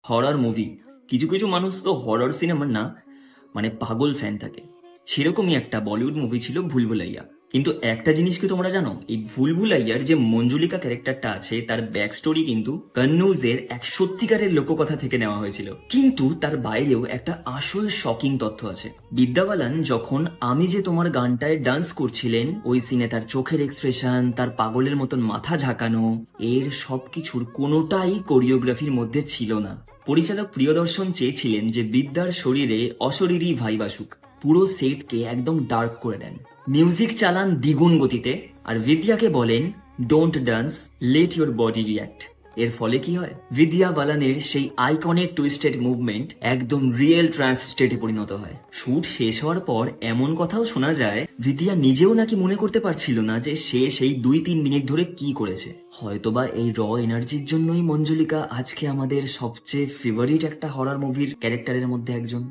Horror movie, কিছু কিছু মানুষ তো হরর সিনেমার না মানে পাগল ফ্যান থাকে। সেরকমই একটা বলিউড মুভি ছিল ভুলভুলাইয়া। কিন্তু একটা জিনিস কি তোমরা জানো, এই ভুলভুলাইয়ার যে মঞ্জুলিকা ক্যারেক্টারটা আছে তার ব্যাক স্টোরি কিন্তু কন্নৌজের এক সত্যিকারের লোককথা থেকে নেওয়া হয়েছিল। কিন্তু তার বাইরেও একটা আসল শকিং তথ্য আছে। বিদ্যা বালান যখন আমি যে তোমার গানটায় ডান্স করছিলেন, ওই সিনে তার চোখের এক্সপ্রেশন, তার পাগলের মতন মাথা ঝাঁকানো, এর সবকিছুর কোনোটাই কোরিওগ্রাফির মধ্যে ছিল না। পরিচালক প্রিয়দর্শন চেয়েছিলেন যে বিদ্যার শরীরে অশরীরী ভাইব আসুক, পুরো সেটকে একদম ডার্ক করে দেন, মিউজিক চালান দ্বিগুণ গতিতে, আর বিদ্যাকে বলেন don't dance, let your body react. এর ফলে কি হয়, বিদ্যা বালানের সেই আইকনিক টুইস্টেড মুভমেন্ট একদম রিয়েল ট্রান্স স্টেটে পরিণত হয়। শুট শেষ হওয়ার পর এমন কথাও শোনা যায়, বিদ্যা নিজেও নাকি মনে করতে পারছিল না যে সে সেই 2-3 মিনিট ধরে কি করেছে। হয়তোবা এই র এনার্জির জন্যই মঞ্জুলিকা আজকে আমাদের সবচেয়ে ফেভারিট একটা হরর মুভির ক্যারেক্টারের মধ্যে একজন।